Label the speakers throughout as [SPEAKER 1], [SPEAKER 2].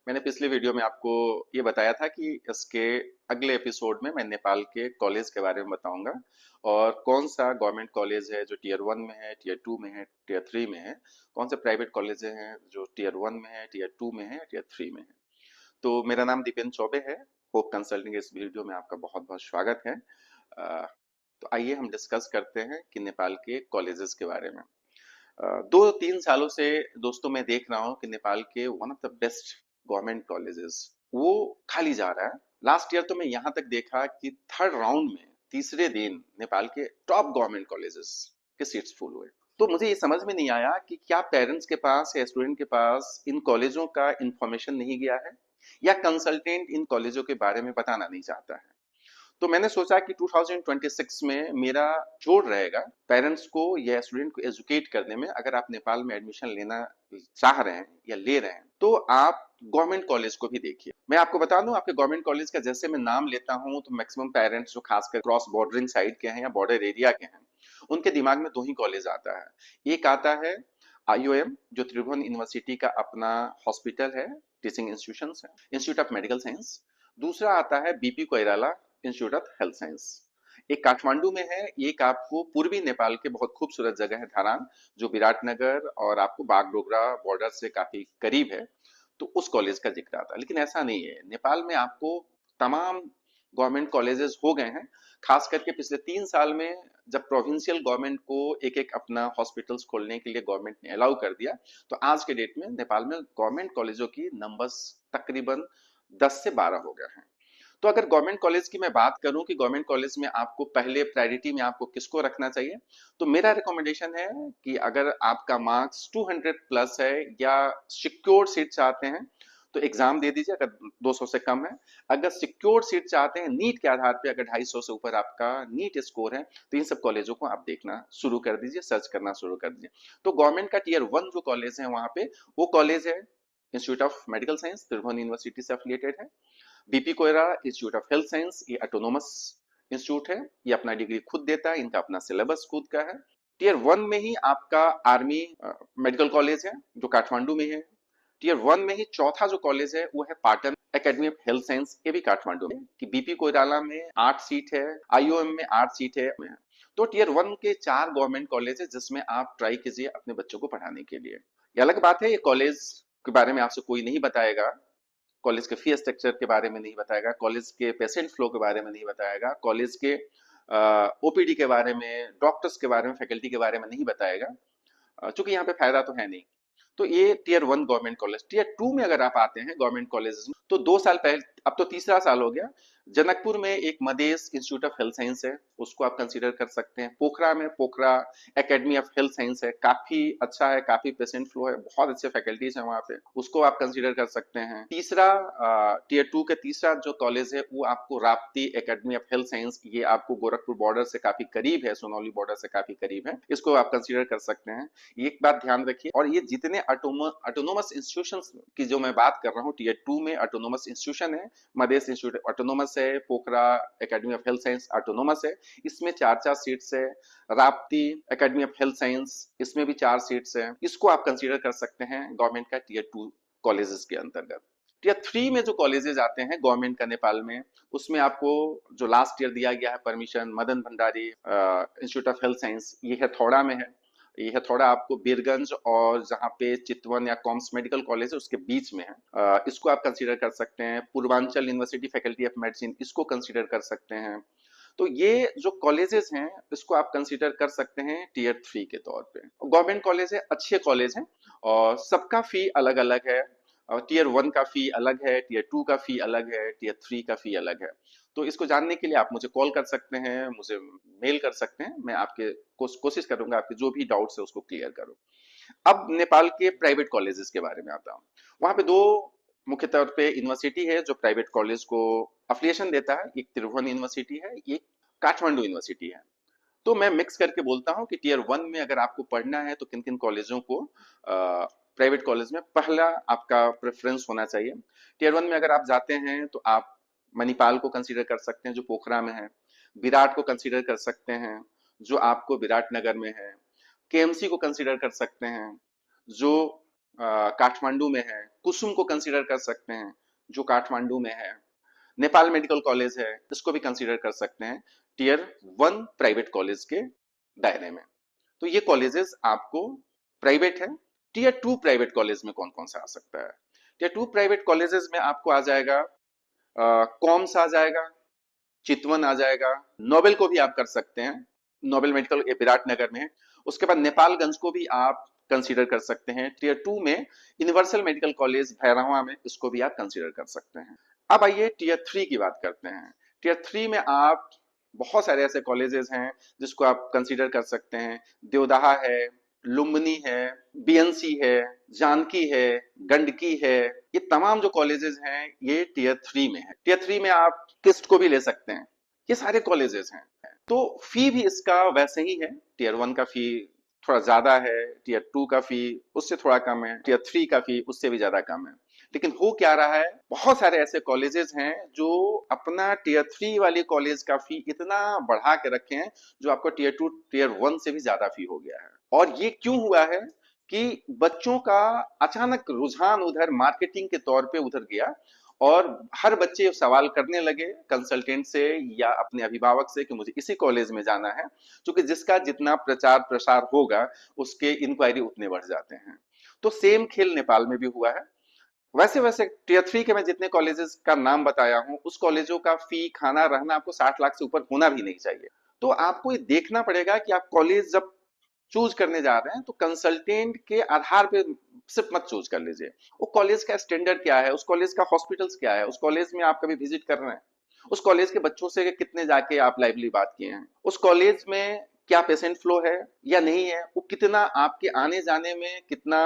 [SPEAKER 1] मैंने पिछले वीडियो में आपको ये बताया था कि इसके अगले एपिसोड में मैं नेपाल के कॉलेज के बारे में बताऊंगा और कौन सा गवर्नमेंट कॉलेज है जो टीयर 1 में है, टीयर 2 में है, टीयर 3 में है। कौन से प्राइवेट कॉलेज हैं जो टीयर 1 में है, टीयर 2 में है, टीयर 3 में है। तो मेरा नाम दीपेंद्र चौबे है। होप कंसल्टिंग इस वीडियो में आपका बहुत बहुत स्वागत है। अ, तो आइए हम डिस्कस करते हैं कि नेपाल के कॉलेजेस के बारे में। 2-3 सालों से दोस्तों मैं देख रहा हूँ कि नेपाल के one of the best government colleges वो खाली जा रहा है। लास्ट ईयर तो मैं यहाँ तक देखा कि थर्ड राउंड में तीसरे दिन नेपाल के टॉप गवर्नमेंट कॉलेजेस के सीट्स फुल हुए। तो मुझे ये समझ में नहीं आया कि क्या पेरेंट्स के पास या स्टूडेंट के पास इन कॉलेजों का इंफॉर्मेशन नहीं गया है या कंसल्टेंट इन कॉलेजों के बारे में बताना नहीं चाहता है। तो मैंने सोचा कि 2026 में मेरा जोर रहेगा पेरेंट्स को या स्टूडेंट को एजुकेट करने में। अगर आप नेपाल में एडमिशन लेना चाह रहे हैं या ले रहे हैं तो आप गवर्नमेंट कॉलेज को भी देखिए। मैं आपको बता दूं, आपके गवर्नमेंट कॉलेज का जैसे मैं नाम लेता हूं तो मैक्सिमम पेरेंट्स जो खासकर क्रॉस बॉर्डरिंग साइड के हैं या बॉर्डर एरिया के हैं उनके दिमाग में दो ही कॉलेज आता है। एक आता है आईओएम जो त्रिभुवन यूनिवर्सिटी का अपना हॉस्पिटल है, टीचिंग इंस्टीट्यूशन है, इंस्टीट्यूट ऑफ मेडिकल साइंस। दूसरा आता है BP Koirala institute of health science. एक काठमांडू में है, एक आपको पूर्वी नेपाल के बहुत खूबसूरत जगह है धरान, जो विराटनगर और आपको बागडोगरा बॉर्डर से काफी करीब है। तो उस कॉलेज का जिक्र आता है, लेकिन ऐसा नहीं है। नेपाल में आपको तमाम गवर्नमेंट कॉलेजेस हो गए हैं। खास करके पिछले 3 साल में जब प्रोविंशियल गवर्नमेंट को एक एक अपना हॉस्पिटल्स खोलने के लिए गवर्नमेंट ने अलाउ कर दिया, तो आज के डेट में नेपाल में गवर्नमेंट कॉलेजों की नंबर्स तकरीबन 10 से 12 हो गए हैं। तो अगर गवर्नमेंट कॉलेज की मैं बात करूं कि गवर्नमेंट कॉलेज में आपको पहले प्रायोरिटी में आपको किसको रखना चाहिए, तो मेरा रिकमेंडेशन है कि अगर आपका मार्क्स 200 प्लस है या सिक्योर सीट चाहते हैं तो एग्जाम दे दीजिए अगर 200 से कम है। अगर सिक्योर सीट चाहते हैं नीट के आधार पे, अगर 250 से ऊपर आपका नीट स्कोर है तो इन सब कॉलेजों को आप देखना शुरू कर दीजिए, सर्च करना शुरू कर दीजिए। तो गवर्नमेंट का टीयर 1 जो कॉलेज है वहां पे वो कॉलेज है institute of medical science, Tribhuvan university से एफिलिएटेड है। BP Koirala institute of health science, ये ऑटोनोमस इंस्टीट्यूट है, ये अपना डिग्री खुद देता है, इनका अपना सिलेबस खुद का है। टीयर 1 में ही आपका आर्मी मेडिकल कॉलेज है जो काठमांडू में है। टीयर 1 में ही चौथा जो कॉलेज है वो है Patan academy of health science, ये भी काठमांडू में। कि बीपी कोइराला में 8 सीट है, आईओएम में 8 सीट है। तो टीयर 1 के 4 गवर्नमेंट कॉलेज है जिसमें आप ट्राई कीजिए अपने बच्चों को पढ़ाने के लिए। ये अलग बात है ये कॉलेज के बारे में आपसे कोई नहीं बताएगा, कॉलेज के फी स्ट्रक्चर के बारे में नहीं बताएगा, कॉलेज के पेशेंट फ्लो के बारे में नहीं बताएगा, कॉलेज के ओपीडी के बारे में, डॉक्टर्स के बारे में, फैकल्टी के बारे में नहीं बताएगा, चूंकि यहाँ पे फायदा तो है नहीं। तो ये टीयर 1 गवर्नमेंट कॉलेज। टीयर 2 में अगर आप आते हैं गवर्नमेंट कॉलेज में तो 2 साल पहले, अब तो तीसरा साल हो गया, जनकपुर में एक मदेश इंस्टीट्यूट ऑफ हेल्थ साइंस है, उसको आप कंसीडर कर सकते हैं। पोखरा में पोखरा एकेडमी ऑफ हेल्थ साइंस है, काफी अच्छा है, काफी पेशेंट फ्लो है, बहुत अच्छे फैकल्टीज है वहां पे, उसको आप कंसीडर कर सकते हैं। तीसरा टीयर 2 के तीसरा जो कॉलेज है वो आपको Rapti academy of health science, ये आपको गोरखपुर बॉर्डर से काफी करीब है, सोनौली बॉर्डर से काफी करीब है, इसको आप कंसीडर कर सकते हैं। एक बात ध्यान रखिए, और ये जितने ऑटोनोमस इंस्टीट्यूशंस की जो मैं बात कर रहा हूँ, टीयर 2 में ऑटोनोमस इंस्टीट्यूशन है, मदेश इंस्टीट्यूट ऑटोनोमस है, Pokhara academy of health science autonomous है, इसमें 4-4 सीट्स है। Rapti academy of health science, इसमें भी 4 सीट्स है, इसको आप कंसीडर कर सकते हैं गवर्नमेंट का टीयर 2 कॉलेजेस के अंतर्गत। टीयर 3 में जो कॉलेजेस आते हैं गवर्नमेंट का नेपाल में, उसमें आपको जो लास्ट ईयर दिया गया है permission, Madan Bhandari institute of health science, ये हथौड़ा में है। ये हथौड़ा आपको बीरगंज और जहाँ पे चितवन या कॉम्स मेडिकल कॉलेज है उसके बीच में है, इसको आप कंसीडर कर सकते हैं। Purvanchal university faculty of medicine, इसको कंसीडर कर सकते हैं। तो ये जो कॉलेजेस हैं इसको आप कंसीडर कर सकते हैं टीयर 3 के तौर पे। गवर्नमेंट कॉलेज है, अच्छे कॉलेज हैं और सबका फी अलग अलग है। टीयर 1 का फी अलग है, टीयर 2 का फी अलग है, टीयर 3 का फी अलग है। तो इसको जानने के लिए आप मुझे कॉल कर सकते हैं, मुझे मेल कर सकते हैं, मैं आपके कोशिश करूंगा आपके जो भी डाउट्स है उसको क्लियर करूं। अब नेपाल के प्राइवेट कॉलेजेस के बारे में आता हूँ। वहां पे दो मुख्य तौर पे यूनिवर्सिटी है जो प्राइवेट कॉलेज को अफिलिएशन देता है, एक त्रिभुवन यूनिवर्सिटी है, एक काठमांडू यूनिवर्सिटी है। तो मैं मिक्स करके बोलता हूँ कि टीयर 1 में अगर आपको पढ़ना है तो किन किन कॉलेजों को प्राइवेट कॉलेज में पहला आपका प्रेफरेंस होना चाहिए। टीयर 1 में अगर आप जाते हैं तो आप मणिपाल को कंसीडर कर सकते हैं जो पोखरा में है, विराट को कंसीडर कर सकते हैं जो आपको विराटनगर में है, केएमसी को कंसीडर कर सकते हैं जो काठमांडू में है, कुसुम को कंसीडर कर सकते हैं जो काठमांडू में है, नेपाल मेडिकल कॉलेज है, इसको भी कंसीडर कर सकते हैं टीयर 1 प्राइवेट कॉलेज के दायरे में। तो ये कॉलेजेस आपको प्राइवेट है। टीयर 2 प्राइवेट कॉलेज में कौन कौन सा आ सकता है? टीयर 2 प्राइवेट कॉलेजेस में आपको आ जाएगा कॉम्स आ जाएगा, चितवन आ जाएगा, नोबेल को भी आप कर सकते हैं, नोबेल मेडिकल विराटनगर में है। उसके बाद नेपालगंज को भी आप कंसीडर कर सकते हैं। टीयर 2 में यूनिवर्सल मेडिकल कॉलेज भैरवा में, इसको भी आप कंसीडर कर सकते हैं। अब आइए टीयर 3 की बात करते हैं। टीयर 3 में आप बहुत सारे ऐसे कॉलेजेस हैं जिसको आप कंसीडर कर सकते हैं। देवदाहा है, लुम्बिनी है, बीएनसी है, जानकी है, गंडकी है। ये तमाम जो कॉलेजेस हैं ये टीयर 3 में है। टीयर 3 में आप किस्ट को भी ले सकते हैं। ये सारे कॉलेजेस हैं। तो फी भी इसका वैसे ही है। टीयर 1 का फी थोड़ा ज्यादा है, टीयर 2 का फी उससे थोड़ा कम है, टीयर 3 का फी उससे भी ज्यादा कम है। लेकिन हो क्या रहा है, बहुत सारे ऐसे कॉलेजेस हैं जो अपना टीयर 3 वाली कॉलेज का फी इतना बढ़ा के रखे हैं जो आपको टीयर 2 टीयर 1 से भी ज्यादा फी हो गया है। और ये क्यों हुआ है कि बच्चों का अचानक रुझान उधर मार्केटिंग के तौर पे उधर गया और हर बच्चे सवाल करने लगे कंसल्टेंट से या अपने अभिभावक से कि मुझे इसी कॉलेज में जाना है, क्योंकि जिसका जितना प्रचार प्रसार होगा उसके इंक्वायरी उतने बढ़ जाते हैं। तो सेम खेल नेपाल में भी हुआ है। वैसे वैसे टीयर 3 के मैं जितने कॉलेजेस का नाम बताया हूं उस कॉलेजों का फी खाना रहना आपको 60 लाख से ऊपर होना भी नहीं चाहिए। तो आपको ये देखना पड़ेगा कि आप कॉलेज जब चूज करने जा रहे हैं तो कंसल्टेंट के आधार पे सिर्फ मत चूज कर लीजिए। वो कॉलेज का स्टैंडर्ड क्या है, उस कॉलेज का हॉस्पिटल्स क्या है, उस कॉलेज में आप कभी विजिट कर रहे हैं, उस कॉलेज के बच्चों से कितने जाके आप लाइवली बात किए हैं, उस कॉलेज में क्या पेशेंट फ्लो है या नहीं है, वो कितना आपके आने जाने में कितना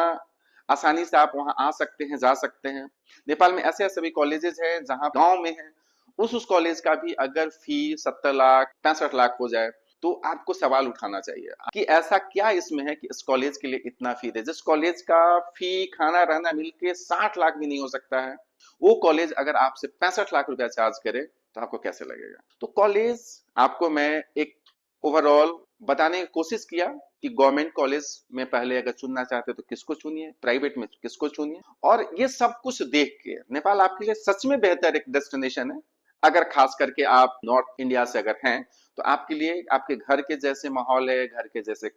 [SPEAKER 1] आसानी से आप वहां आ सकते हैं, जा सकते हैं। नेपाल में ऐसे ऐसे भी कॉलेजेस हैं जहां गांव में है, उस कॉलेज का भी अगर फी 70 लाख 65 लाख हो जाए तो आपको सवाल उठाना चाहिए कि ऐसा क्या इसमें है कि इस कॉलेज के लिए इतना फी दे। जिस कॉलेज का फी खाना रहना मिलके 60 लाख भी नहीं हो सकता है, वो कॉलेज अगर आपसे 65 लाख रुपया चार्ज करे तो आपको कैसे लगेगा। तो कॉलेज आपको मैं एक ओवरऑल बताने की कोशिश किया कि गवर्नमेंट कॉलेज में पहले अगर चुनना चाहते तो किसको चुनिए, प्राइवेट में किसको चुनिए। और ये सब कुछ देख के नेपाल आपके लिए सच में बेहतर एक डेस्टिनेशन है। अगर खास करके आप नॉर्थ इंडिया से अगर हैं तो आपके लिए आपके घर के जैसे माहौल है, घर के जैसे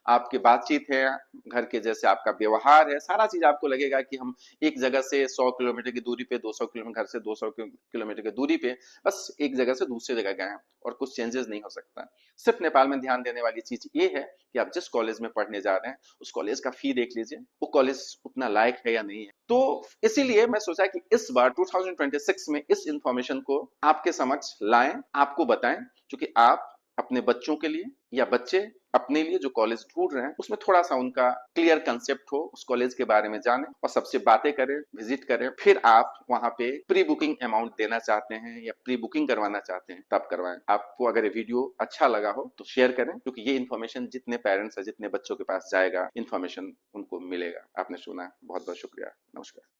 [SPEAKER 1] आपकी बातचीत है, घर के जैसे आपका व्यवहार है, सारा चीज आपको लगेगा कि हम एक जगह से 100 किलोमीटर की दूरी पे, 200 किलोमीटर, घर से 200 किलोमीटर की दूरी पे बस एक जगह से दूसरी जगह गए हैं और कुछ चेंजेस नहीं हो सकता। सिर्फ नेपाल में ध्यान देने वाली चीज ये है कि आप जिस कॉलेज में पढ़ने जा रहे हैं उस कॉलेज का फी देख लीजिए, वो कॉलेज उतना लायक है या नहीं है। तो इसीलिए मैं सोचा कि इस बार 2026 में इस इंफॉर्मेशन को आपके समक्ष लाएं, आपको बताएं, क्योंकि आप अपने बच्चों के लिए या बच्चे अपने लिए जो कॉलेज ढूंढ रहे हैं उसमें थोड़ा सा उनका क्लियर कंसेप्ट हो, उस कॉलेज के बारे में जाने और सबसे बातें करें, विजिट करें। फिर आप वहां पे प्री बुकिंग अमाउंट देना चाहते हैं या प्री बुकिंग करवाना चाहते हैं तब करवाएं। आपको अगर ये वीडियो अच्छा लगा हो तो शेयर करें, क्योंकि ये इन्फॉर्मेशन जितने पेरेंट्स है, जितने बच्चों के पास जाएगा, इन्फॉर्मेशन उनको मिलेगा। आपने सुना, बहुत बहुत शुक्रिया। नमस्कार।